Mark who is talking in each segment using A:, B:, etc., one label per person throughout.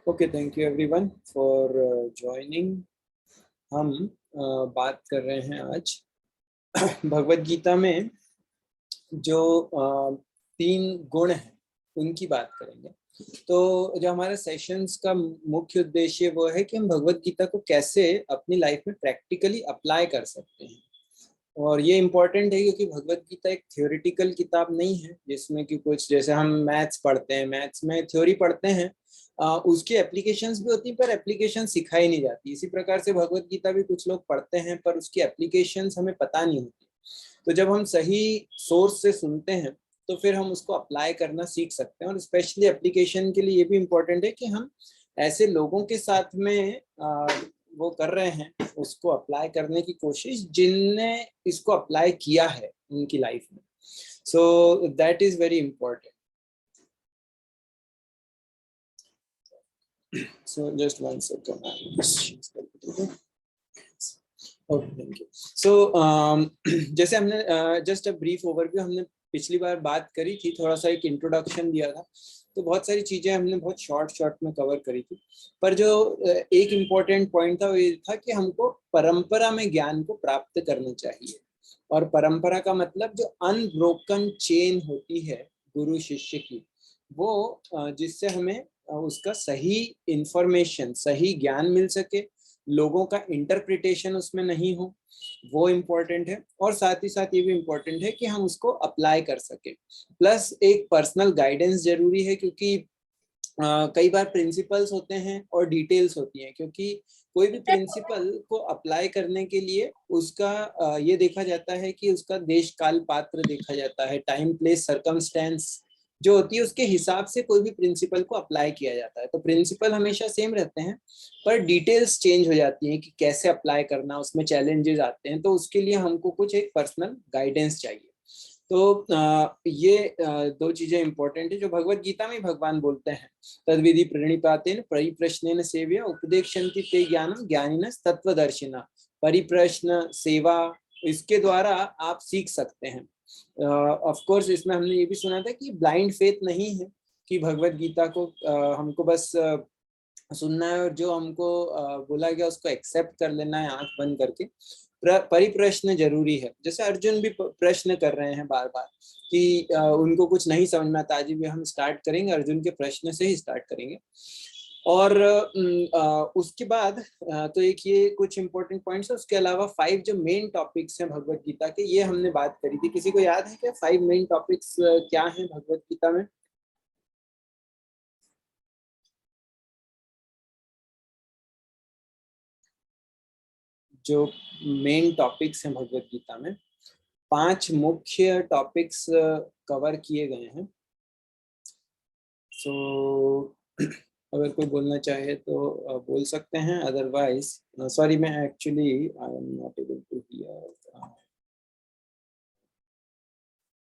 A: Okay, thank you everyone for joining. हम बात कर रहे हैं आज भगवत गीता में जो 3 गुण हैं उनकी बात करेंगे। तो जो हमारे सेशंस का मुख्य उद्देश्य वो है कि हम भगवत गीता को कैसे अपनी लाइफ में प्रैक्टिकली अप्लाई कर सकते हैं। और ये इम्पोर्टेंट है क्योंकि भगवत गीता एक थ्योरेटिकल किताब नहीं है जिसमें कि कुछ जैसे हम मैथ्स पढ़ते हैं, मैथ्स में थ्योरी पढ़ते हैं, उसकी एप्लीकेशंस भी होती है पर एप्लीकेशन सिखाई नहीं जाती। इसी प्रकार से भगवत गीता भी कुछ लोग पढ़ते हैं पर उसकी एप्लीकेशंस हमें पता नहीं होती। तो जब हम सही सोर्स से सुनते हैं तो फिर हम उसको अप्लाई करना सीख सकते हैं। और स्पेशली एप्लीकेशन के लिए ये भी इम्पोर्टेंट है कि हम ऐसे लोगों के साथ में वो कर रहे हैं उसको अप्लाई करने की कोशिश जिनने इसको अप्लाई किया है उनकी लाइफ में। सो that is very important. So just one second. Okay, thank you. So जैसे हमने जस्ट अ ब्रीफ ओवरव्यू हमने पिछली बार बात करी थी, थोड़ा सा एक इंट्रोडक्शन दिया था, तो बहुत सारी चीजें हमने बहुत शॉर्ट में कवर करी थी। पर जो एक इम्पोर्टेंट पॉइंट था वो ये था कि हमको परंपरा में ज्ञान को प्राप्त करना चाहिए। और परंपरा का मतलब जो अनब्रोकन चेन होती है गुरु शिष्य की, वो जिससे हमें उसका सही इंफॉर्मेशन, सही ज्ञान मिल सके, लोगों का इंटरप्रिटेशन उसमें नहीं हो, वो इम्पोर्टेंट है। और साथ ही साथ ये भी इम्पोर्टेंट है कि हम उसको अप्लाई कर सके। प्लस एक पर्सनल गाइडेंस जरूरी है क्योंकि कई बार प्रिंसिपल्स होते हैं और डिटेल्स होती हैं। क्योंकि कोई भी प्रिंसिपल को अप्लाई करने के लिए उसका ये देखा जाता है कि उसका देश काल पात्र देखा जाता है, टाइम प्लेस सर्कमस्टेंस जो होती है उसके हिसाब से कोई भी प्रिंसिपल को अप्लाई किया जाता है। तो प्रिंसिपल हमेशा सेम रहते हैं पर डिटेल्स चेंज हो जाती हैं कि कैसे अप्लाई करना, उसमें चैलेंजेस आते हैं। तो उसके लिए हमको कुछ एक पर्सनल गाइडेंस चाहिए। तो ये 2 चीजें इंपॉर्टेंट है जो भगवत गीता में भगवान बोलते हैं। तद्विधि प्रणिपातेन परिप्रश्नेन सेव्य उपदेक्षन्ति ते ज्ञानम ज्ञानिनः तत्वदर्शिनः। परिप्रश्न सेवा, इसके द्वारा आप सीख सकते हैं। ऑफ कोर्स इसमें हमने ये भी सुना था कि ब्लाइंड फेथ नहीं है कि भगवत गीता को हमको बस सुनना है और जो हमको बोला गया उसको एक्सेप्ट कर लेना है आंख बंद करके। परिप्रश्न जरूरी है। जैसे अर्जुन भी प्रश्न कर रहे हैं बार बार कि उनको कुछ नहीं समझ में आता। आज भी हम स्टार्ट करेंगे अर्जुन के प्रश्न से ही स्टार्ट करेंगे। और उसके बाद तो एक ये कुछ इंपॉर्टेंट पॉइंट्स है। उसके अलावा 5 जो मेन टॉपिक्स हैं भगवत गीता के, ये हमने बात करी थी। किसी को याद है क्या 5 मेन टॉपिक्स क्या हैं भगवत गीता में? जो मेन टॉपिक्स हैं भगवत गीता में, 5 मुख्य टॉपिक्स कवर किए गए हैं। सो अगर कोई बोलना चाहे तो बोल सकते हैं, अदरवाइज सॉरी मैं actually I am not able to hear.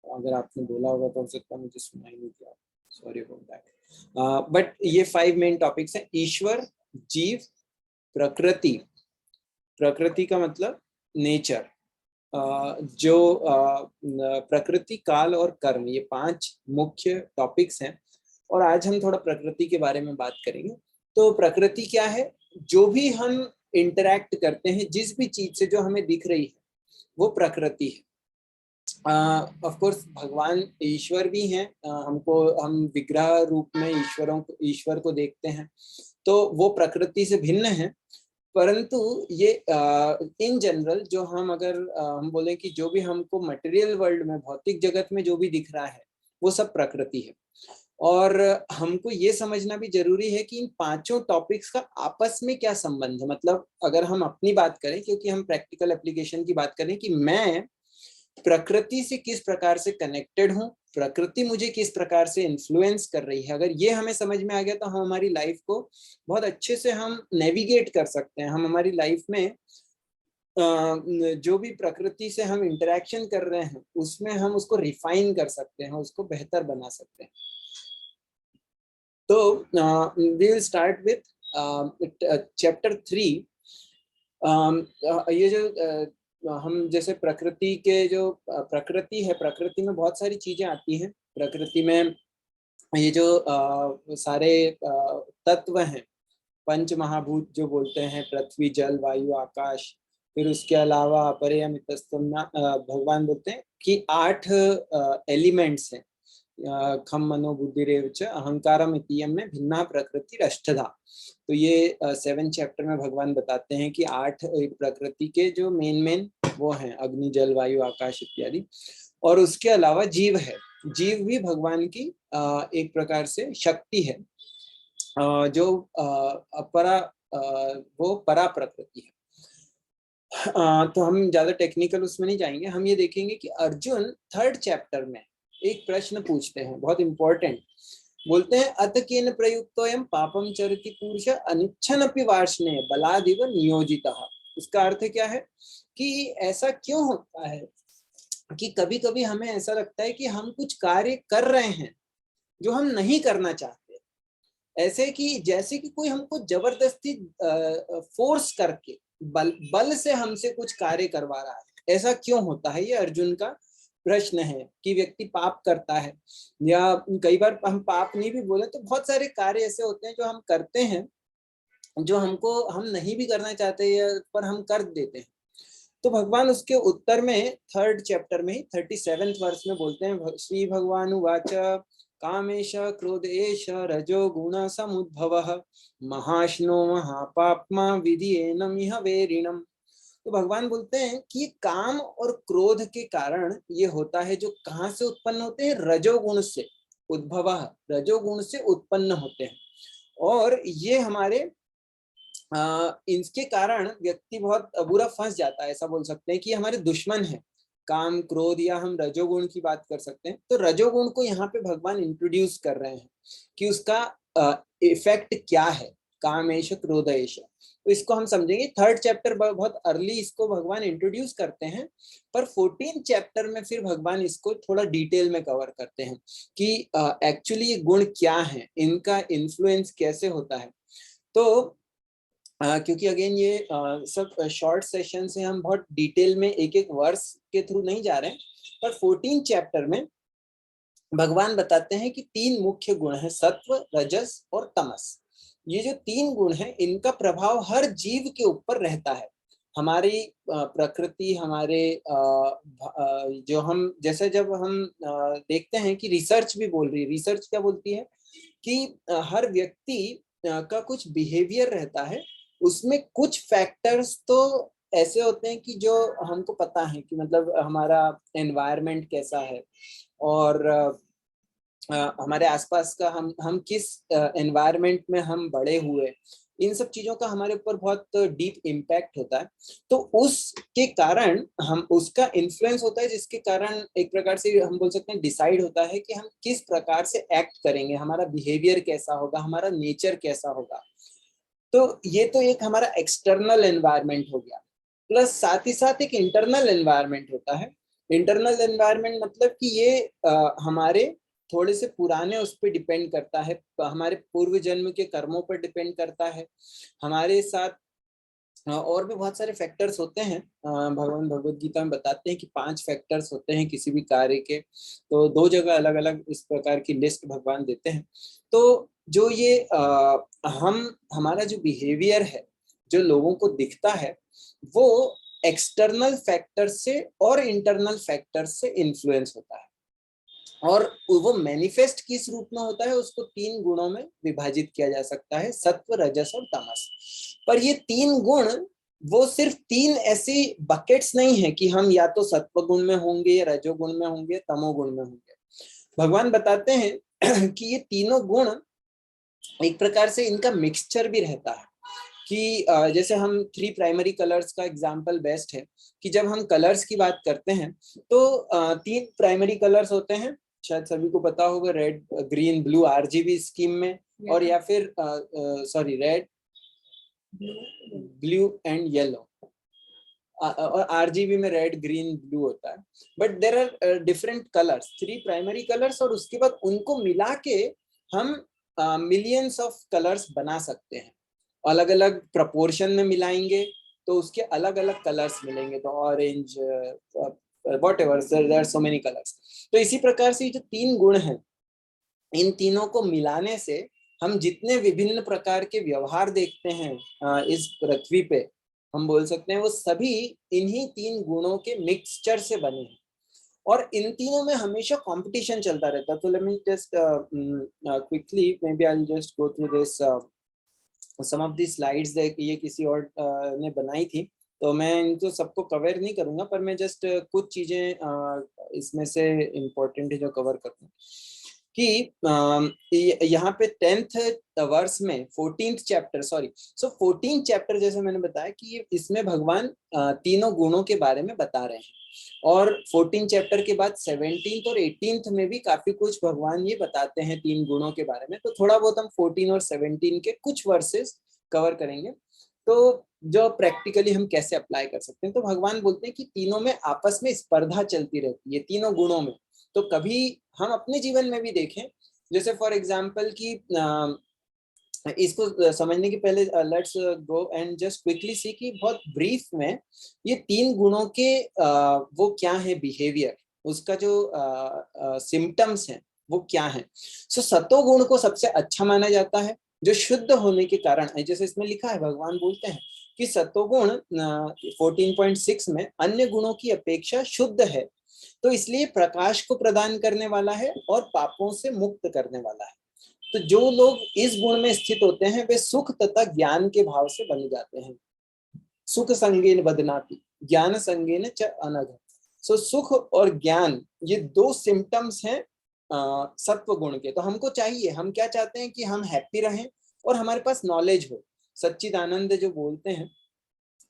A: अगर आपने बोला होगा तो हो सकता है मुझे सुनाई नहीं दिया, सॉरी अबाउट दैट। बट ये 5 मेन टॉपिक्स हैं। ईश्वर, जीव, प्रकृति, प्रकृति का मतलब नेचर, जो प्रकृति, काल और कर्म, ये 5 मुख्य टॉपिक्स हैं। और आज हम थोड़ा प्रकृति के बारे में बात करेंगे। तो प्रकृति क्या है? जो भी हम इंटरैक्ट करते हैं, जिस भी चीज से जो हमें दिख रही है वो प्रकृति है। ऑफ कोर्स भगवान ईश्वर भी हैं। हम विग्रह रूप में ईश्वर को देखते हैं, तो वो प्रकृति से भिन्न है। परंतु ये इन जनरल जो हम अगर हम बोले कि जो भी हमको मटेरियल वर्ल्ड में, भौतिक जगत में जो भी दिख रहा है वो सब प्रकृति है। और हमको ये समझना भी जरूरी है कि इन 5 टॉपिक्स का आपस में क्या संबंध है। मतलब अगर हम अपनी बात करें, क्योंकि हम प्रैक्टिकल एप्लीकेशन की बात करें, कि मैं प्रकृति से किस प्रकार से कनेक्टेड हूँ, प्रकृति मुझे किस प्रकार से इन्फ्लुएंस कर रही है, अगर ये हमें समझ में आ गया तो हम हमारी लाइफ को बहुत अच्छे से हम नेविगेट कर सकते हैं। हम हमारी लाइफ में जो भी प्रकृति से हम इंटरेक्शन कर रहे हैं उसमें हम उसको रिफाइन कर सकते हैं, उसको बेहतर बना सकते हैं। तो we will start with chapter 3। ये जो हम जैसे प्रकृति के जो प्रकृति है, प्रकृति में बहुत सारी चीजें आती हैं। प्रकृति में ये जो सारे तत्व हैं, पंच महाभूत जो बोलते हैं, पृथ्वी जल वायु आकाश, फिर उसके अलावा अपरियमितस्तम्ना, भगवान बोलते हैं कि 8 एलिमेंट्स हैं, खम मनो बुद्धिरेव च अहंकारम इतियम में भिन्ना प्रकृति अष्टधा। तो ये 7 चैप्टर में भगवान बताते हैं कि 8 प्रकृति के जो मेन वो हैं, अग्नि जल वायु आकाश इत्यादि। और उसके अलावा जीव है, जीव भी भगवान की एक प्रकार से शक्ति है, जो अपरा वो परा प्रकृति है। तो हम ज्यादा टेक्निकल उसमें नहीं जाएंगे, हम ये देखेंगे कि अर्जुन 3rd चैप्टर में एक प्रश्न पूछते हैं, बहुत इंपॉर्टेंट। बोलते हैं अत केन प्रयुक्तोयम पापम चरति पुरुष अनिच्छनपि वार्ष्णेय बलादिव नियोजितः। इसका अर्थ क्या है कि ऐसा क्यों होता है कि कभी कभी हमें ऐसा लगता है कि हम कुछ कार्य कर रहे हैं जो हम नहीं करना चाहते, ऐसे कि जैसे कि कोई हमको जबरदस्ती फोर्स करके बल से हमसे कुछ कार्य करवा रहा है। ऐसा क्यों होता है, ये अर्जुन का प्रश्न है कि व्यक्ति पाप करता है, या कई बार हम पाप नहीं भी बोले तो बहुत सारे कार्य ऐसे होते हैं जो हम करते हैं जो हम नहीं भी करना चाहते, पर हम कर देते हैं। तो भगवान उसके उत्तर में 3rd चैप्टर में 37वें वर्ष में बोलते हैं, श्री भगवान उवाच कामेश क्रोधेश रजो गुण समुद्भवः महाश्नो महापाप्मा विधियेनम इह वेरिणम। तो भगवान बोलते हैं कि ये काम और क्रोध के कारण ये होता है, जो कहाँ से उत्पन्न होते हैं, रजोगुण से, उद्भवः रजोगुण से उत्पन्न होते हैं। और ये हमारे इनके कारण व्यक्ति बहुत बुरा फंस जाता है, ऐसा बोल सकते हैं कि हमारे दुश्मन है काम क्रोध, या हम रजोगुण की बात कर सकते हैं। तो रजोगुण को यहाँ पे भगवान इंट्रोड्यूस कर रहे हैं कि उसका इफेक्ट क्या है, कामेश क्रोधेश। तो इसको हम समझेंगे। 3rd चैप्टर बहुत अर्ली इसको भगवान इंट्रोड्यूस करते हैं, पर 14 चैप्टर में फिर भगवान इसको थोड़ा डिटेल में कवर करते हैं कि एक्चुअली ये गुण क्या है, इनका इन्फ्लुएंस कैसे होता है। तो क्योंकि अगेन ये सब शॉर्ट सेशन से हम बहुत डिटेल में एक एक वर्स के थ्रू नहीं जा रहे हैं, पर 14 चैप्टर में भगवान बताते हैं कि 3 मुख्य गुण हैं, सत्व रजस और तमस। ये जो 3 गुण हैं, इनका प्रभाव हर जीव के ऊपर रहता है। हमारी प्रकृति, हमारे जो हम जैसे जब हम देखते हैं कि रिसर्च भी बोल रही है, रिसर्च क्या बोलती है कि हर व्यक्ति का कुछ बिहेवियर रहता है, उसमें कुछ फैक्टर्स तो ऐसे होते हैं कि जो हमको पता है कि मतलब हमारा एनवायरनमेंट कैसा है, और हमारे आसपास का हम किस एनवायरनमेंट में हम बड़े हुए, इन सब चीजों का हमारे ऊपर बहुत डीप इम्पैक्ट होता है। तो उसके कारण हम उसका इन्फ्लुएंस होता है, जिसके कारण एक प्रकार से हम बोल सकते हैं डिसाइड होता है कि हम किस प्रकार से एक्ट करेंगे, हमारा बिहेवियर कैसा होगा, हमारा नेचर कैसा होगा। तो ये तो एक हमारा एक्सटर्नल एनवायरनमेंट हो गया, प्लस साथ ही साथ एक इंटरनल एनवायरनमेंट होता है। इंटरनल एनवायरनमेंट मतलब कि ये हमारे थोड़े से पुराने उस पर डिपेंड करता है, हमारे पूर्व जन्म के कर्मों पर डिपेंड करता है, हमारे साथ और भी बहुत सारे फैक्टर्स होते हैं। भगवान भगवत गीता में बताते हैं कि 5 फैक्टर्स होते हैं किसी भी कार्य के, तो 2 जगह अलग अलग इस प्रकार की लिस्ट भगवान देते हैं। तो जो ये हमारा जो बिहेवियर है, जो लोगों को दिखता है, वो एक्सटर्नल फैक्टर से और इंटरनल फैक्टर से इन्फ्लुएंस होता है, और वो मैनिफेस्ट किस रूप में होता है उसको 3 गुणों में विभाजित किया जा सकता है, सत्व रजस और तमस। पर ये 3 गुण वो सिर्फ 3 ऐसी बकेट्स नहीं है कि हम या तो सत्व गुण में होंगे, या रजोगुण में होंगे, तमोगुण में होंगे। भगवान बताते हैं कि ये तीनों गुण एक प्रकार से इनका मिक्सचर भी रहता है, कि जैसे हम 3 प्राइमरी कलर्स का एग्जांपल बेस्ट है, कि जब हम कलर्स की बात करते हैं तो 3 प्राइमरी कलर्स होते हैं, शायद सभी को पता होगा, red green blue RGB scheme में, और या फिर sorry red blue and yellow, और आरजीबी में रेड ग्रीन ब्लू होता है। But there are different colours, 3 primary colours, और उसके बाद उनको मिला के हम मिलियंस ऑफ कलर्स बना सकते हैं। अलग अलग प्रपोर्शन में मिलाएंगे तो उसके अलग अलग कलर्स मिलेंगे, तो orange whatever, there are so many colours. तो इसी प्रकार से जो 3 गुण हैं, इन तीनों को मिलाने से हम जितने विभिन्न प्रकार के व्यवहार देखते हैं इस पृथ्वी पे, हम बोल सकते हैं वो सभी इन्हीं 3 गुणों के मिक्सचर से बने हैं। और इन तीनों में हमेशा कंपटीशन चलता रहता है। तो let me just quickly maybe I will just go through this some of the slides. ये किसी और ने बनाई थी, तो मैं इनको सबको कवर नहीं करूंगा, पर मैं जस्ट कुछ चीजें इसमें से इम्पोर्टेंट है जो कवर करूंगा। कि यहाँ पे 10th वर्स में 14th चैप्टर, सॉरी, सो 14th चैप्टर जैसे मैंने बताया कि इसमें भगवान तीनों गुणों के बारे में बता रहे हैं। और 14 चैप्टर के बाद 17th और 18th में भी काफी कुछ भगवान ये बताते हैं 3 गुणों के बारे में। तो थोड़ा बहुत हम 14 और 17 के कुछ वर्सेस कवर करेंगे, तो जो प्रैक्टिकली हम कैसे अप्लाई कर सकते हैं। तो भगवान बोलते हैं कि तीनों में आपस में स्पर्धा चलती रहती है, तीनों गुणों में। तो कभी हम अपने जीवन में भी देखें, जैसे फॉर एग्जाम्पल कि इसको समझने के पहले let's go and just quickly see कि बहुत ब्रीफ में ये 3 गुणों के वो क्या है बिहेवियर, उसका जो सिम्टम्स हैं वो क्या है। सो सतोगुण को सबसे अच्छा माना जाता है, जो शुद्ध होने के कारण, जैसे इसमें लिखा है, भगवान बोलते हैं कि सतोगुण 14.6 में अन्य गुणों की अपेक्षा शुद्ध है, तो इसलिए प्रकाश को प्रदान करने वाला है और पापों से मुक्त करने वाला है। तो जो लोग इस गुण में स्थित होते हैं वे सुख तथा ज्ञान के भाव से बन जाते हैं। सुख संगेन बदनाति ज्ञान संगेन च अनघ। सो सुख और ज्ञान ये 2 सिम्टम्स हैं सत्व गुण के। तो हमको चाहिए, हम क्या चाहते हैं कि हम हैप्पी रहें और हमारे पास नॉलेज हो। सच्चिद आनंद जो बोलते हैं,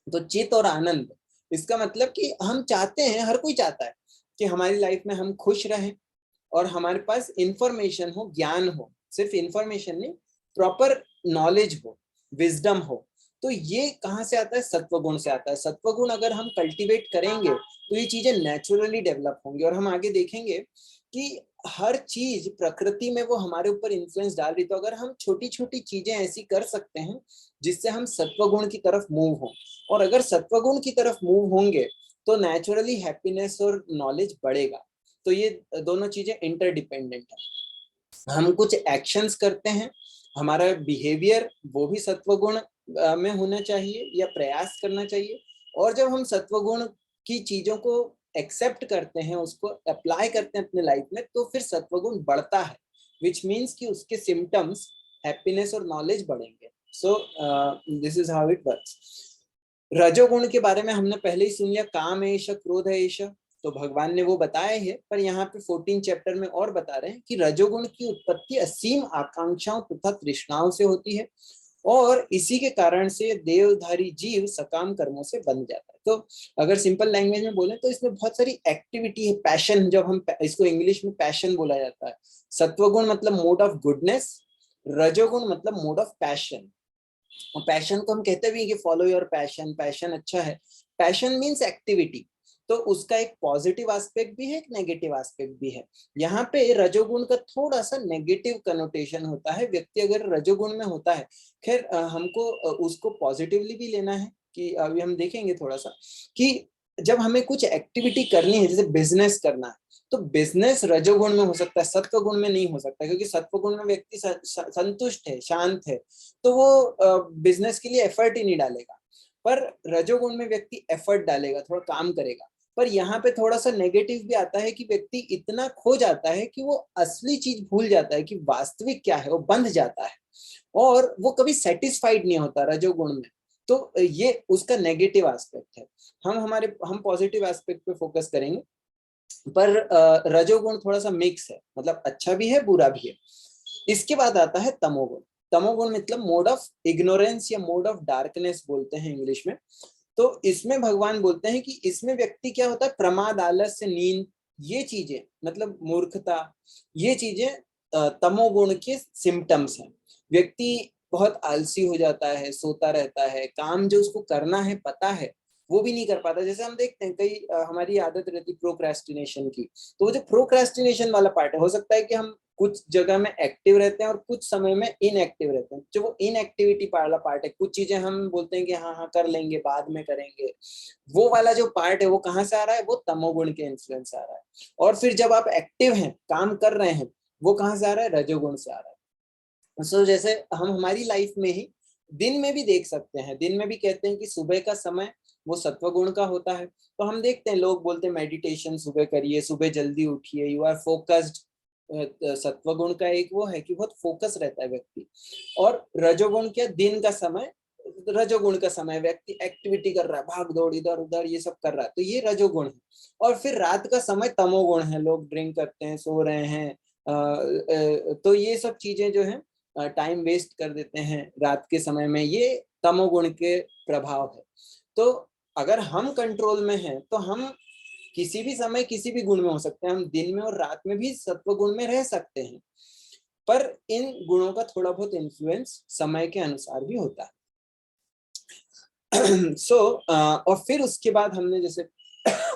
A: तो चित और आनंद, इसका मतलब कि हम चाहते हैं, हर कोई चाहता है कि हमारी लाइफ में हम खुश रहें और हमारे पास इंफॉर्मेशन हो, ज्ञान हो, सिर्फ इंफॉर्मेशन नहीं, प्रॉपर नॉलेज हो, विजडम हो। तो ये कहाँ से आता है? सत्वगुण से आता है। सत्वगुण अगर हम कल्टीवेट करेंगे तो ये चीजें नेचुरली डेवलप होंगी। और हम आगे देखेंगे कि हर चीज प्रकृति में वो हमारे ऊपर इन्फ्लुएंस डाल रही। तो अगर हम छोटी छोटी चीजें ऐसी कर सकते हैं जिससे हम सत्वगुण की तरफ मूव हो, और अगर सत्वगुण की तरफ मूव होंगे तो नेचुरली हैप्पीनेस और नॉलेज बढ़ेगा। तो ये दोनों चीजें इंटरडिपेंडेंट है। हम कुछ एक्शंस करते हैं, हमारा बिहेवियर वो भी सत्वगुण में होना चाहिए या प्रयास करना चाहिए। और जब हम सत्वगुण की चीजों को एक्सेप्ट करते हैं, उसको अप्लाई करते हैं अपने लाइफ में, तो फिर सत्वगुण बढ़ता है, विच मीन्स कि उसके सिम्टम्स हैप्पीनेस और नॉलेज बढ़ेंगे। So this is how it works. रजोगुण के बारे में हमने पहले ही सुन लिया, काम एष क्रोध एष, तो भगवान ने वो बताया है। पर यहाँ पे 14 चैप्टर में और बता रहे हैं कि रजोगुण की उत्पत्ति असीम आकांक्षाओं तथा तृष्णाओं से होती है, और इसी के कारण से देवधारी जीव सकाम कर्मों से बंध जाता है। तो अगर सिंपल लैंग्वेज में बोले तो इसमें बहुत सारी एक्टिविटी है, पैशन, जब हम इसको इंग्लिश में पैशन बोला जाता है। सत्वगुण मतलब मोड ऑफ गुडनेस, रजोगुण मतलब मोड ऑफ पैशन। और पैशन को हम कहते भी कि फॉलो योर पैशन, पैशन अच्छा है। पैशन मीन्स एक्टिविटी, तो उसका एक पॉजिटिव एस्पेक्ट भी है, एक नेगेटिव एस्पेक्ट भी है। यहाँ पे रजोगुण का थोड़ा सा नेगेटिव कनोटेशन होता है। व्यक्ति अगर रजोगुण में होता है, खैर हमको उसको पॉजिटिवली भी लेना है, कि अभी हम देखेंगे थोड़ा सा कि जब हमें कुछ एक्टिविटी करनी है, जैसे बिजनेस करना है, तो बिजनेस रजोगुण में हो सकता है, सत्व गुण में नहीं हो सकता, क्योंकि सत्व गुण में व्यक्ति संतुष्ट है, शांत है, तो वो बिजनेस के लिए एफर्ट ही नहीं डालेगा। पर रजोगुण में व्यक्ति एफर्ट डालेगा, थोड़ा काम करेगा। पर यहाँ पे थोड़ा सा नेगेटिव भी आता है कि व्यक्ति इतना खो जाता है कि वो असली चीज भूल जाता है कि वास्तविक क्या है, वो बंध जाता है और वो कभी सेटिस्फाइड नहीं होता रजोगुण में। तो ये उसका नेगेटिव एस्पेक्ट है। हम पॉजिटिव एस्पेक्ट पे फोकस करेंगे। पर रजोगुण थोड़ा सा मिक्स है, मतलब अच्छा भी है बुरा भी है। इसके बाद आता है तमोगुण। तमोगुण मतलब मोड ऑफ इग्नोरेंस या मोड ऑफ डार्कनेस बोलते हैं इंग्लिश में। तो इसमें भगवान बोलते हैं कि इसमें व्यक्ति क्या होता है, प्रमाद, आलस्य, नींद, ये चीजें मतलब मूर्खता, ये चीजें तमोगुण के सिम्टम्स हैं। व्यक्ति बहुत आलसी हो जाता है, सोता रहता है, काम जो उसको करना है पता है वो भी नहीं कर पाता। जैसे हम देखते हैं कई हमारी आदत रहती प्रोक्रेस्टिनेशन की, तो वो जो प्रोक्रेस्टिनेशन वाला पार्ट है, हो सकता है कि हम कुछ जगह में एक्टिव रहते हैं और कुछ समय में इनएक्टिव रहते हैं। जो वो इनएक्टिविटी वाला पार्ट है, कुछ चीजें हम बोलते हैं कि हाँ हाँ कर लेंगे, बाद में करेंगे, वो वाला जो पार्ट है वो कहाँ से आ रहा है, वो तमोगुण के इन्फ्लुएंस से आ रहा है। और फिर जब आप एक्टिव हैं, काम कर रहे हैं, वो कहाँ से आ रहा है, रजोगुण से आ रहा है। जैसे हम हमारी लाइफ में ही दिन में भी देख सकते हैं, दिन में भी कहते हैं कि सुबह का समय वो सत्व गुण का होता है। तो हम देखते हैं लोग बोलते हैं मेडिटेशन सुबह करिए, सुबह जल्दी उठिए, यू आर फोकस्ड। सत्व गुण का एक वो है कि बहुत फोकस रहता है व्यक्ति। और रजोगुण क्या, दिन का समय, रजोगुण का समय व्यक्ति एक्टिविटी कर रहा है, भाग दौड़ इधर उधर ये सब कर रहा है, तो ये रजोगुण है। और फिर रात का समय तमोगुण है, लोग ड्रिंक करते हैं, सो रहे हैं, तो ये सब चीजें जो है टाइम वेस्ट कर देते हैं रात के समय में, ये तमोगुण के प्रभाव है। तो अगर हम कंट्रोल में हैं तो हम किसी भी समय किसी भी गुण में हो सकते हैं, हम दिन में और रात में भी सत्व गुण में रह सकते हैं, पर इन गुणों का थोड़ा बहुत इन्फ्लुएंस समय के अनुसार भी होता है। और फिर उसके बाद हमने जैसे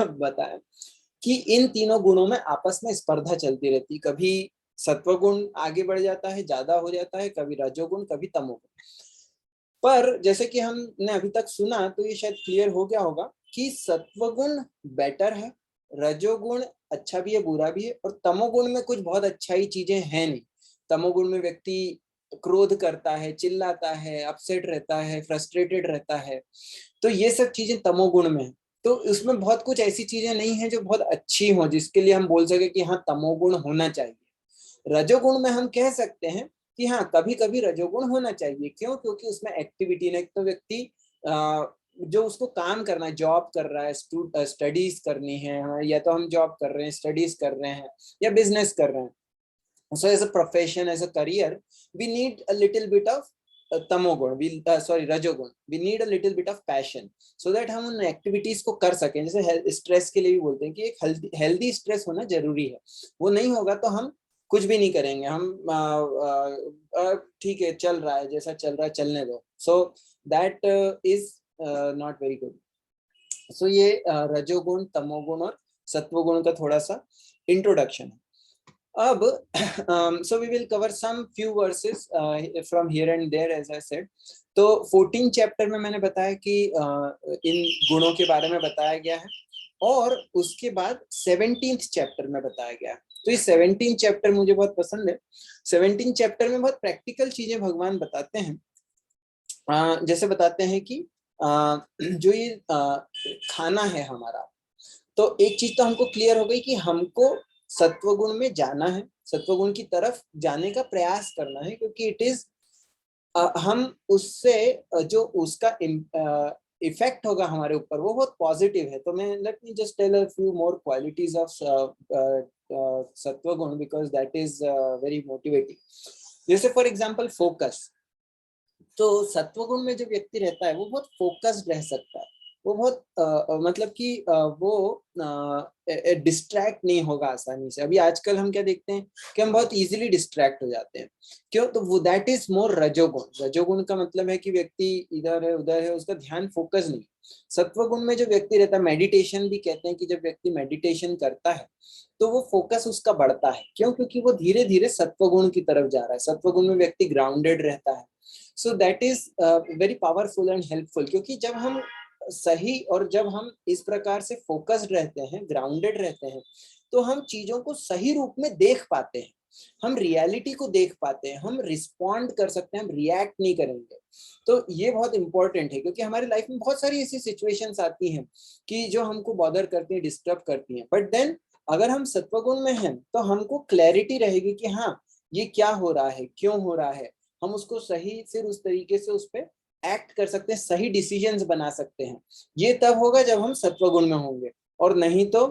A: बताया कि इन तीनों गुणों में आपस में स्पर्धा चलती रहती, कभी सत्वगुण आगे बढ़ जाता है, ज्यादा हो जाता है, कभी रजोगुण, कभी तमोगुण। पर जैसे कि हमने अभी तक सुना तो ये शायद क्लियर हो गया होगा कि सत्वगुण बेटर है, रजोगुण अच्छा भी है बुरा भी है, और तमोगुण में कुछ बहुत अच्छाई चीजें हैं नहीं। तमोगुण में व्यक्ति क्रोध करता है, चिल्लाता है, अपसेट रहता है, फ्रस्ट्रेटेड रहता है, तो ये सब चीजें तमोगुण में है। तो उसमें बहुत कुछ ऐसी चीजें नहीं है जो बहुत अच्छी हो जिसके लिए हम बोल सके कि हाँ तमोगुण होना चाहिए। रजोगुण में हम कह सकते हैं कि हाँ कभी कभी रजोगुण होना चाहिए, क्यों, क्योंकि उसमें एक्टिविटी ने, तो व्यक्ति जो उसको काम करना है, जॉब कर रहा है, स्टडीज करनी है, या तो हम जॉब कर रहे हैं, स्टडीज कर रहे हैं, या बिजनेस कर रहे हैं, so as a profession, as a career, we need a little bit of तमोगुण, रजोगुण, we need a little bit of passion, so that हम उन एक्टिविटीज को कर सकें। जैसे स्ट्रेस के लिए भी बोलते हैं कि एक हेल्दी स्ट्रेस होना जरूरी है, वो नहीं होगा तो हम कुछ भी नहीं करेंगे, हम ठीक है चल रहा है, जैसा चल रहा है चलने दो, so that is not very good. So ये रजोगुण, तमोगुण और सत्वगुण का थोड़ा सा इंट्रोडक्शन है। अब so we will cover some few verses from here and there as I said। तो 14 चैप्टर में मैंने बताया कि इन गुणों के बारे में बताया गया है, और उसके बाद 17th चैप्टर में बताया गया है। तो ये 17 चैप्टर मुझे बहुत पसंद है। 17 चैप्टर में बहुत प्रैक्टिकल चीजें भगवान बताते हैं। जैसे बताते हैं कि जो ये खाना है हमारा, तो एक चीज तो हमको क्लियर हो गई कि हमको सत्वगुण में जाना है, सत्वगुण की तरफ जाने का प्रयास करना है, क्योंकि इट इज हम उससे जो उसका इफेक्ट होगा हमारे ऊपर वो बहुत पॉजिटिव है। तो मैं let me just tell a few more qualities of सत्वगुण, because that is very motivating. जैसे फॉर एग्जांपल फोकस, तो सत्वगुण में जो व्यक्ति रहता है वो बहुत फोकस्ड रह सकता है, वो बहुत मतलब कि वो डिस्ट्रैक्ट नहीं होगा आसानी से। अभी आजकल हम क्या देखते हैं कि हम बहुत इजीली डिस्ट्रैक्ट हो जाते हैं, क्यों, तो वो दैट इज मोर रजोगुण। रजोगुण का मतलब है कि व्यक्ति इधर है उधर है, उसका ध्यान फोकस नहीं। सत्वगुण में जो व्यक्ति रहता है, मेडिटेशन भी कहते हैं कि जब व्यक्ति मेडिटेशन करता है तो वो फोकस उसका बढ़ता है, क्यों, क्योंकि वो धीरे धीरे सत्वगुण की तरफ जा रहा है। सत्वगुण में व्यक्ति ग्राउंडेड रहता है। So that is very powerful and helpful, क्योंकि जब हम सही और जब हम इस प्रकार से फोकस्ड रहते हैं, ग्राउंडेड रहते हैं, तो हम चीजों को सही रूप में देख पाते हैं, हम रियलिटी को देख पाते हैं, हम रिस्पॉन्ड कर सकते हैं, हम रिएक्ट नहीं करेंगे। तो ये बहुत इंपॉर्टेंट है, क्योंकि हमारी लाइफ में बहुत सारी ऐसी सिचुएशंस आती हैं कि जो हमको बॉदर करती हैं, डिस्टर्ब करती हैं, बट देन अगर हम सत्वगुण में हैं तो हमको क्लैरिटी रहेगी कि हाँ ये क्या हो रहा है, क्यों हो रहा है, हम उसको सही फिर उस तरीके से उस पर एक्ट कर सकते हैं, सही डिसीजंस बना सकते हैं। ये तब होगा जब हम सत्वगुण में होंगे, और नहीं तो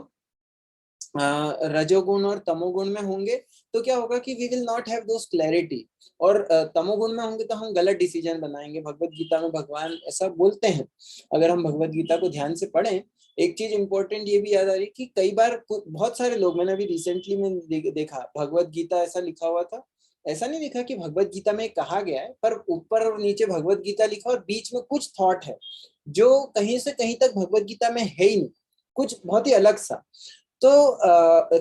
A: रजोगुण और तमोगुण में होंगे तो क्या होगा कि we will not have those clarity, और तमोगुण में होंगे तो हम गलत डिसीजन बनाएंगे। भगवत गीता में भगवान ऐसा बोलते हैं, अगर हम भगवत गीता को ध्यान से पढ़ें, एक चीज इंपॉर्टेंट ये भी याद आ रही कि कई बार बहुत सारे लोग, मैंने अभी रिसेंटली में देखा भगवत गीता ऐसा लिखा हुआ था, ऐसा नहीं लिखा कि भगवत गीता में कहा गया है, पर ऊपर और नीचे भगवत गीता लिखा और बीच में कुछ थॉट है जो कहीं से कहीं तक भगवत गीता में है ही नहीं, कुछ बहुत ही अलग सा। तो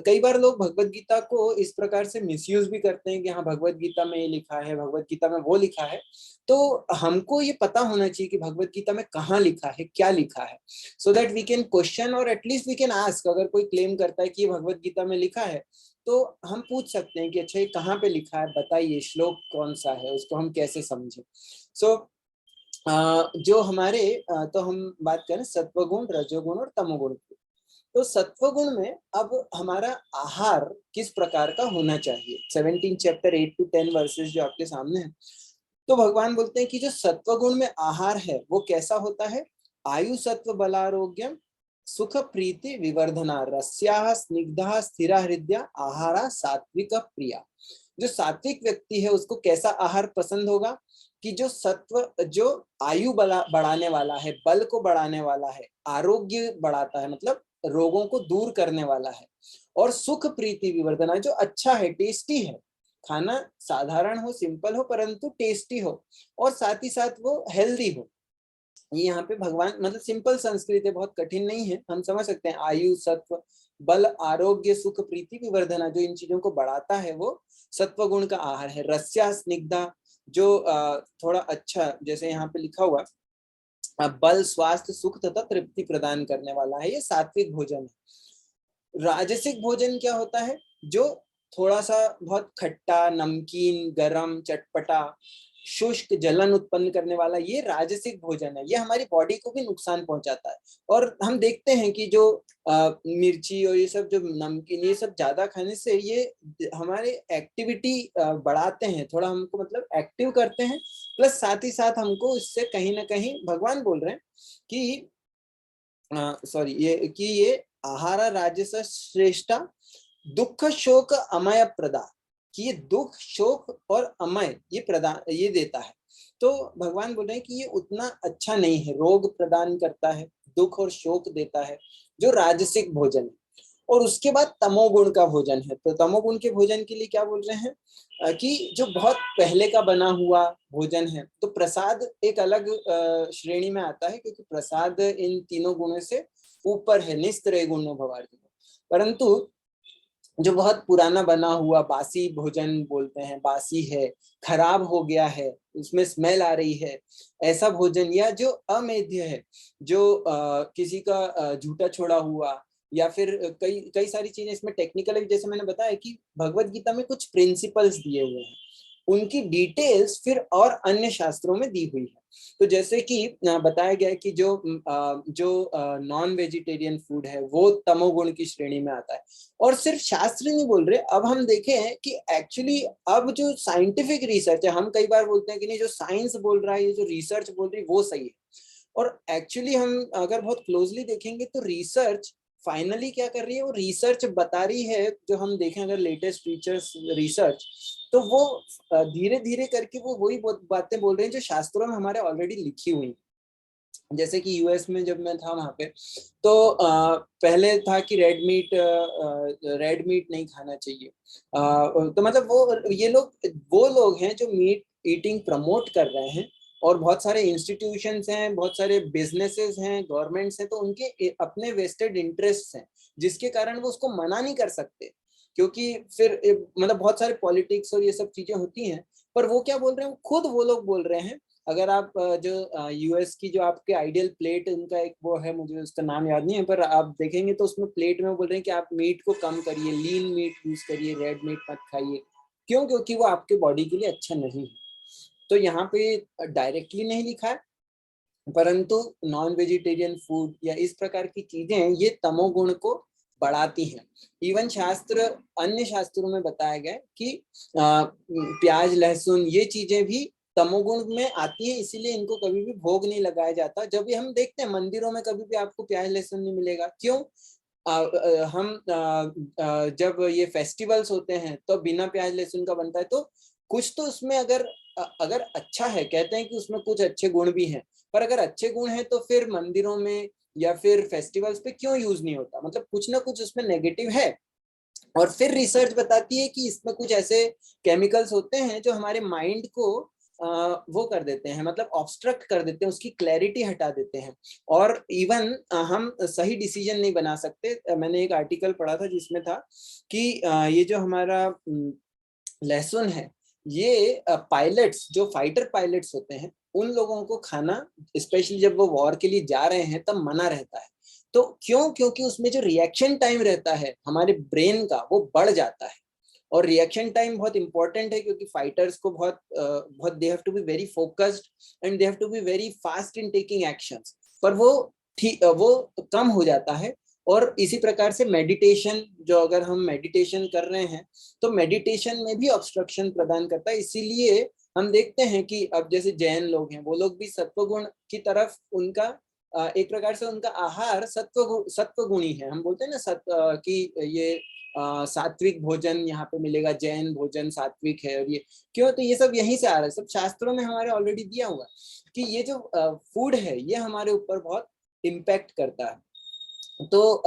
A: कई बार लोग भगवत गीता को इस प्रकार से मिसयूज भी करते हैं कि हाँ भगवत गीता में ये लिखा है, भगवत गीता में वो लिखा है। तो हमको ये पता होना चाहिए कि भगवत गीता में कहाँ लिखा है, क्या लिखा है, so that we can question और एटलीस्ट वी कैन आस्क। अगर कोई क्लेम करता है कि ये भगवत गीता में लिखा है तो हम पूछ सकते हैं कि अच्छा ये कहाँ पे लिखा है, बताइए श्लोक कौन सा है, उसको हम कैसे समझें। सो जो हमारे तो हम बात करें सत्वगुण, रजोगुण और तमोगुण की। तो सत्वगुण में अब हमारा आहार किस प्रकार का होना चाहिए, 17 चैप्टर 8 to 10 वर्सेस जो आपके सामने है। तो भगवान बोलते हैं कि जो सत्वगुण में आहार है वो कैसा होता है, आयु सत्व बलारोग्यम सुख प्रीति विवर्धना रस्या स्निग्धा स्थिरा हृदया आहारा सात्विक प्रिया। जो सात्विक व्यक्ति है उसको कैसा आहार पसंद होगा कि जो सत्व, जो आयु बढ़ाने वाला है, बल को बढ़ाने वाला है, आरोग्य बढ़ाता है, मतलब रोगों को दूर करने वाला है, और सुख प्रीति विवर्धना जो अच्छा है, टेस्टी है, खाना साधारण हो, सिंपल हो, परंतु टेस्टी हो, और साथ ही साथ वो हेल्दी हो। ये यहाँ पे भगवान, मतलब सिंपल संस्कृत है, बहुत कठिन नहीं है, हम समझ सकते हैं। आयु सत्व बल आरोग्य सुख प्रीति विवर्धना, जो इन चीजों को बढ़ाता है वो सत्व गुण का आहार है। रस्या स्निग्धा, जो थोड़ा अच्छा, जैसे यहाँ पे लिखा हुआ बल स्वास्थ्य सुख तथा तृप्ति प्रदान करने वाला है, ये सात्विक भोजन है। राजसिक भोजन क्या होता है, जो थोड़ा सा बहुत खट्टा, नमकीन, गरम, चटपटा, शुष्क, जलन उत्पन्न करने वाला, ये राजसिक भोजन है। ये हमारी बॉडी को भी नुकसान पहुंचाता है। और हम देखते हैं कि जो मिर्ची और ये सब, जो नमकीन, ये सब ज्यादा खाने से ये हमारे एक्टिविटी बढ़ाते हैं, थोड़ा हमको मतलब एक्टिव करते हैं, प्लस साथ ही साथ हमको इससे कहीं ना कहीं भगवान बोल रहे हैं कि सॉरी, ये आहार राजस श्रेष्ठा दुख शोक अमय प्रदा, कि ये दुख शोक और अमय ये प्रदान, ये देता है। तो भगवान बोल रहे हैं कि ये उतना अच्छा नहीं है, रोग प्रदान करता है, दुख और शोक देता है, जो राजसिक भोजन है। और उसके बाद तमोगुण का भोजन है। तो तमोगुण के भोजन के लिए क्या बोल रहे हैं कि जो बहुत पहले का बना हुआ भोजन है। तो प्रसाद एक अलग श्रेणी में आता है, क्योंकि प्रसाद इन तीनों गुणों से ऊपर है, निस्त्रय गुणो भवार्थिक। परंतु जो बहुत पुराना बना हुआ बासी भोजन बोलते हैं, बासी है, खराब हो गया है, उसमें स्मेल आ रही है, ऐसा भोजन, या जो अमेध्य है, जो किसी का झूठा छोड़ा हुआ, या फिर कई कई सारी चीजें इसमें टेक्निकल, जैसे मैंने बताया कि भगवत गीता में कुछ प्रिंसिपल्स दिए हुए हैं, उनकी डिटेल्स फिर और अन्य शास्त्रों में दी हुई है। तो जैसे कि बताया गया है कि जो नॉन वेजिटेरियन फूड है वो तमोगुण की श्रेणी में आता है। और सिर्फ शास्त्र नहीं बोल रहे, अब हम देखें कि एक्चुअली अब जो साइंटिफिक रिसर्च है, हम कई बार बोलते हैं कि नहीं जो साइंस बोल रहा है, ये जो रिसर्च बोल रही है वो सही है, और एक्चुअली हम अगर बहुत क्लोजली देखेंगे तो रिसर्च फाइनली क्या कर रही है, वो रिसर्च बता रही है, जो हम देखें अगर लेटेस्ट फीचर्स रिसर्च, तो वो धीरे धीरे करके वो वही बातें बोल रहे हैं जो शास्त्रों में हमारे ऑलरेडी लिखी हुई। जैसे कि यूएस में जब मैं था वहां पे, तो पहले था कि रेड मीट नहीं खाना चाहिए। तो मतलब वो लोग हैं जो मीट ईटिंग प्रमोट कर रहे हैं, और बहुत सारे इंस्टीट्यूशंस हैं, बहुत सारे बिजनेसेस हैं, गवर्नमेंट्स हैं, तो उनके अपने वेस्टेड इंटरेस्ट हैं, जिसके कारण वो उसको मना नहीं कर सकते, क्योंकि फिर मतलब बहुत सारे पॉलिटिक्स और ये सब चीजें होती हैं। पर वो क्या बोल रहे हैं, खुद वो लोग बोल रहे हैं, अगर आप जो यूएस की जो आपके आइडियल प्लेट, उनका एक वो है, मुझे उसका नाम याद नहीं है, पर आप देखेंगे तो उसमें प्लेट में बोल रहे हैं कि आप मीट को कम करिए, लीन मीट यूज करिए, रेड मीट मत खाइए। क्यों? क्योंकि वो आपके बॉडी के लिए अच्छा नहीं है। तो यहाँ पे डायरेक्टली नहीं लिखा है, परंतु नॉन वेजिटेरियन फूड या इस प्रकार की चीजें ये तमोगुण को बढ़ाती हैं। इवन अन्य शास्त्रों में बताया गया कि प्याज लहसुन ये चीजें भी तमोगुण में आती है, इसीलिए इनको कभी भी भोग नहीं लगाया जाता। जब भी हम देखते हैं मंदिरों में कभी भी आपको प्याज लहसुन नहीं मिलेगा। क्यों? जब ये फेस्टिवल्स होते हैं तो बिना प्याज लहसुन का बनता है, तो कुछ तो उसमें अगर अच्छा है, कहते हैं कि उसमें कुछ अच्छे गुण भी हैं, पर अगर अच्छे गुण हैं तो फिर मंदिरों में या फिर फेस्टिवल्स पे क्यों यूज नहीं होता? मतलब कुछ ना कुछ उसमें नेगेटिव है। और फिर रिसर्च बताती है कि इसमें कुछ ऐसे केमिकल्स होते हैं जो हमारे माइंड को वो कर देते हैं, मतलब ऑब्स्ट्रक्ट कर देते हैं, उसकी क्लैरिटी हटा देते हैं, और इवन हम सही डिसीजन नहीं बना सकते। मैंने एक आर्टिकल पढ़ा था जिसमें था कि ये जो हमारा लहसुन है, ये पायलट्स, जो फाइटर पायलट्स होते हैं, उन लोगों को खाना, स्पेशली जब वो वॉर के लिए जा रहे हैं, तब मना रहता है। तो क्यों? क्योंकि उसमें जो रिएक्शन टाइम रहता है हमारे ब्रेन का वो बढ़ जाता है, और रिएक्शन टाइम बहुत इंपॉर्टेंट है क्योंकि फाइटर्स को बहुत they have to be very focused and they have to be very fast in taking actions, पर वो कम हो जाता है। और इसी प्रकार से मेडिटेशन, जो अगर हम मेडिटेशन कर रहे हैं तो मेडिटेशन में भी ऑब्स्ट्रक्शन प्रदान करता है। इसीलिए हम देखते हैं कि अब जैसे जैन लोग हैं, वो लोग भी सत्वगुण की तरफ उनका एक प्रकार से उनका आहार सत्वगुणी है। हम बोलते हैं ना कि ये सात्विक भोजन यहाँ पे मिलेगा, जैन भोजन सात्विक है। और ये क्यों? तो ये सब यहीं से आ रहा है, सब शास्त्रों में हमारे ऑलरेडी दिया हुआ है कि ये जो फूड है ये हमारे ऊपर बहुत इम्पैक्ट करता है। तो